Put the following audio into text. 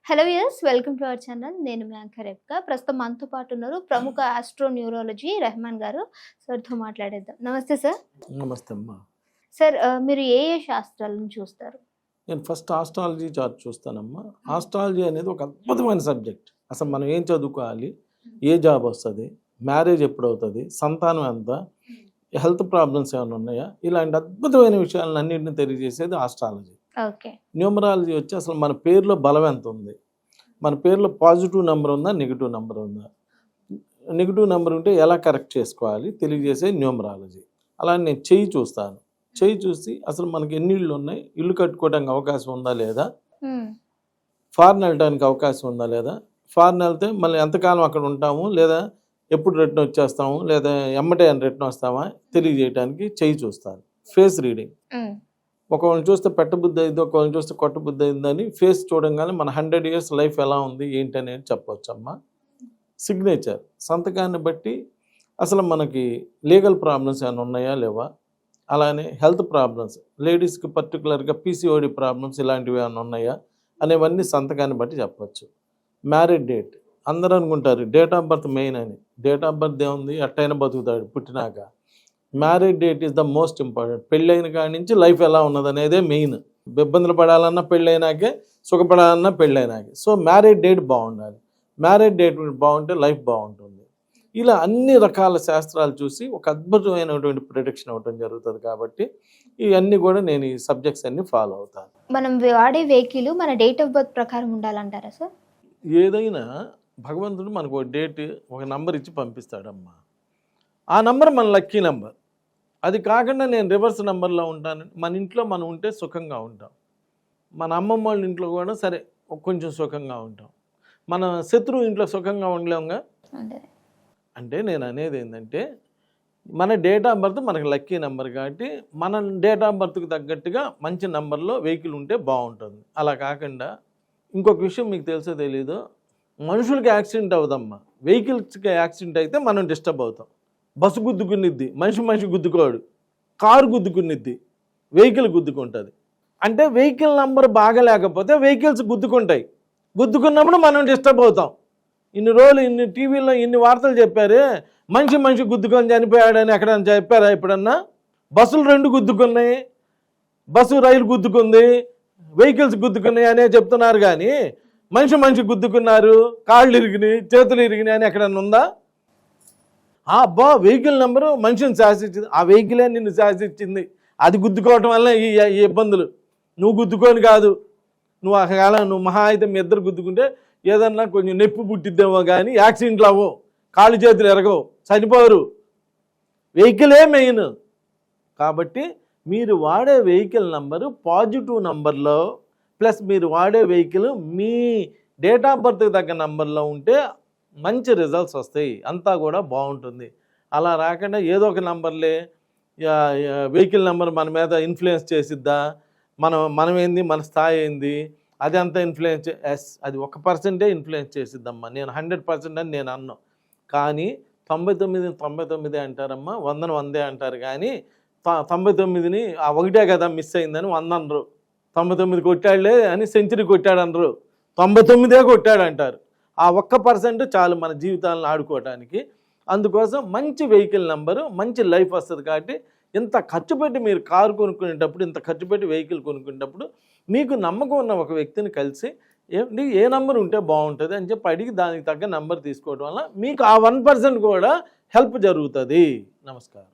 Hello yes welcome to our channel. నేను మీ anchor రేఖ. ప్రస్తుతం మనతో పాటు ఉన్నారు ప్రముఖ ఆస్ట్రో న్యూరాలజీ రెహమాన్ గారు. సార్తో మాట్లాడేద్దాం. నమస్తే సార్. నమస్తే అమ్మా. సార్ మీరు ఏ శాస్త్రాలను చూస్తారు? నేను ఫస్ట్ ఆస్ట్రాలజీ చార్ట్ చూస్తానమ్మా. ఆస్ట్రాలజీ అనేది ఒక అద్భుతమైన సబ్జెక్ట్. అసలు మనం ఏం చదువుకోవాలి, ఏ జాబ్ వస్తుంది, మ్యారేజ్ ఎప్పుడు అవుతుంది, సంతానం ఎంత, హెల్త్ ప్రాబ్లమ్స్ ఏమైనా ఉన్నాయా, ఇలాంటి అద్భుతమైన విషయాలను అన్నింటినీ తెలియజేసేది ఆస్ట్రాలజీ. ఓకే. న్యూమరాలజీ వచ్చి అసలు మన పేరులో బలం ఎంత ఉంది, మన పేరులో పాజిటివ్ నెంబర్ ఉందా, నెగిటివ్ నెంబర్ ఉందా, నెగిటివ్ నెంబర్ ఉంటే ఎలా కరెక్ట్ చేసుకోవాలి తెలియజేసే న్యూమరాలజీ. అలా నేను చెయ్యి చూస్తాను. చెయ్యి చూసి అసలు మనకి ఎన్ని ఇళ్ళు ఉన్నాయి, ఇల్లు కట్టుకోవడానికి అవకాశం ఉందా లేదా, ఫారెన్ వెళ్ళడానికి అవకాశం ఉందా లేదా, ఫారెన్ వెళ్తే మళ్ళీ ఎంతకాలం అక్కడ ఉంటాము, లేదా ఎప్పుడు రిటర్న్ వచ్చేస్తాము, లేదా ఎమ్మటే రిటర్న్ వస్తామా తెలియజేయడానికి చెయ్యి చూస్తాను. ఫేస్ రీడింగ్, ఒకళ్ళని చూస్తే పెట్టబుద్ధి అయింది, ఒకళ్ళని చూస్తే కొట్టబుద్ధి అయిందని ఫేస్ చూడంగానే మన 100 years లైఫ్ ఎలా ఉంది ఏంటి అనేది చెప్పవచ్చు అమ్మా. సిగ్నేచర్, సంతకాన్ని బట్టి అసలు మనకి లీగల్ ప్రాబ్లమ్స్ ఏమైనా ఉన్నాయా లేవా, అలానే హెల్త్ ప్రాబ్లమ్స్, లేడీస్కి పర్టికులర్గా పీసీఓడి ప్రాబ్లమ్స్ ఇలాంటివి ఏమైనా ఉన్నాయా అనేవన్నీ సంతకాన్ని బట్టి చెప్పచ్చు. మ్యారేజ్ డేట్, అందరూ అనుకుంటారు డేట్ ఆఫ్ బర్త్ మెయిన్ అని. డేట్ ఆఫ్ బర్త్ ఏముంది, ఎట్టయినా బతుకుతాడు పుట్టినాక. Marriage date is the most important. పెళ్ళైన కాడి నుంచి లైఫ్ ఎలా ఉన్నది అనేదే మెయిన్. ఇబ్బందులు పడాలన్నా పెళ్ళైనాకే, సుఖపడాలన్నా పెళ్ళైనాకే. సో మ్యారేజ్ డేట్ బాగుండాలి. మ్యారేజ్ డేట్ బాగుంటే లైఫ్ బాగుంటుంది. ఇలా అన్ని రకాల శాస్త్రాలు చూసి ఒక అద్భుతమైనటువంటి ప్రిడిక్షన్ అవ్వటం జరుగుతుంది. కాబట్టి ఇవన్నీ కూడా నేను ఈ సబ్జెక్ట్స్ అన్ని ఫాలో అవుతాను. మనం వాడే వెహికల్ మన డేట్ ఆఫ్ బర్త్ ప్రకారం ఉండాలంటారా సార్? ఏదైనా భగవంతుడు మనకు ఒక డేట్, ఒక నంబర్ ఇచ్చి పంపిస్తాడమ్మా. ఆ నంబర్ మన లక్కీ నెంబర్. అది కాకుండా నేను రివర్స్ నెంబర్లో ఉంటాను. మన ఇంట్లో మనం ఉంటే సుఖంగా ఉంటాం. మన అమ్మమ్మ వాళ్ళ ఇంట్లో కూడా సరే కొంచెం సుఖంగా ఉంటాం. మన శత్రువు ఇంట్లో సుఖంగా ఉండలేముగా. అంటే నేను అనేది ఏంటంటే మన డేట్ ఆఫ్ బర్త్ మనకి లక్కీ నెంబర్ కాబట్టి మన డేట్ ఆఫ్ బర్త్కి తగ్గట్టుగా మంచి నెంబర్లో వెహికల్ ఉంటే బాగుంటుంది. అలా కాకుండా ఇంకొక విషయం మీకు తెలుసో తెలీదు, మనుషులకి యాక్సిడెంట్ అవుదమ్మా, వెహికల్స్కి యాక్సిడెంట్ అయితే మనం డిస్టర్బ్ అవుతాం. బస్సు గుద్దుకునిద్ది, మనిషి గుద్దుకోడు. Car గుద్దుకునిద్ది, vehicle గుద్దుకుంటుంది. అంటే వెహికల్ నంబర్ బాగలేకపోతే వెహికల్స్ గుద్దుకుంటాయి. గుద్దుకున్నప్పుడు మనం డిస్టర్బ్ అవుతాం. ఇన్ని రోజులు ఇన్ని టీవీలో ఇన్ని వార్తలు చెప్పారే, మనిషి గుద్దుకొని చనిపోయాడని ఎక్కడన్నా చెప్పారా ఎప్పుడన్నా? బస్సులు 2 గుద్దుకున్నాయి, బస్సు రైలు గుద్దుకుంది, వెహికల్స్ గుద్దుకున్నాయి అనే చెప్తున్నారు. కానీ మనిషి గుద్దుకున్నారు, కాళ్ళు ఇరిగినాయి, చేతులు ఇరిగినాయి అని ఎక్కడన్నా ఉందా? అబ్బా వెహికల్ నెంబరు మనిషిని శాసించింది, ఆ వెహికలే నిన్ను శాసించింది. అది గుద్దుకోవటం వల్ల ఈ ఇబ్బందులు. నువ్వు గుద్దుకొని కాదు, నువ్వు అలా నువ్వు మహా అయితే మీ ఇద్దరు గుద్దుకుంటే ఏదన్నా కొంచెం నొప్పి పుట్టిద్దేమో కానీ యాక్సిడెంట్లు అవ్వవు, కాళ్ళు చేతులు ఎరగవు, చనిపోరు. వెహికలే మెయిన్. కాబట్టి మీరు వాడే వెహికల్ నంబరు పాజిటివ్ నంబర్లో ప్లస్ మీరు వాడే వెహికల్ మీ డేట్ ఆఫ్ బర్త్కి తగ్గ నంబర్లో ఉంటే మంచి రిజల్ట్స్ వస్తాయి, అంతా కూడా బాగుంటుంది. అలా రాకుండా ఏదో ఒక నంబర్లే వెహికల్ నెంబర్ మన మీద ఇన్ఫ్లుయెన్స్ చేసిద్దా, మనం ఏంది, మన స్థాయి ఏంది, అది అంతా ఇన్ఫ్లుయెన్స్ అది 1% ఇన్ఫ్లుయెన్స్ చేసిద్దమ్మా. నేను 100% అని నేను అన్నాను. కానీ 99 అంటారమ్మా, 100 అంటారు. కానీ 99ని ఆ ఒకటే కదా మిస్ అయిందని 100 అనరు. 99 కొట్టాడులే అని సెంచరీ కొట్టాడు అనరు, 99 కొట్టాడు అంటారు. ఆ 1% చాలు మన జీవితాలను ఆడుకోవడానికి. అందుకోసం మంచి వెహికల్ నెంబరు మంచి లైఫ్ వస్తుంది. కాబట్టి ఇంత ఖర్చు పెట్టి మీరు కారు కొనుక్కునేటప్పుడు, ఇంత ఖర్చు పెట్టి వెహికల్ కొనుక్కునేటప్పుడు మీకు నమ్మకం ఉన్న ఒక వ్యక్తిని కలిసి ఏంటి ఏ నెంబర్ ఉంటే బాగుంటుంది అని చెప్పి అడిగి దానికి తగ్గ నెంబర్ తీసుకోవడం వల్ల మీకు ఆ 1% కూడా హెల్ప్ జరుగుతుంది. నమస్కారం.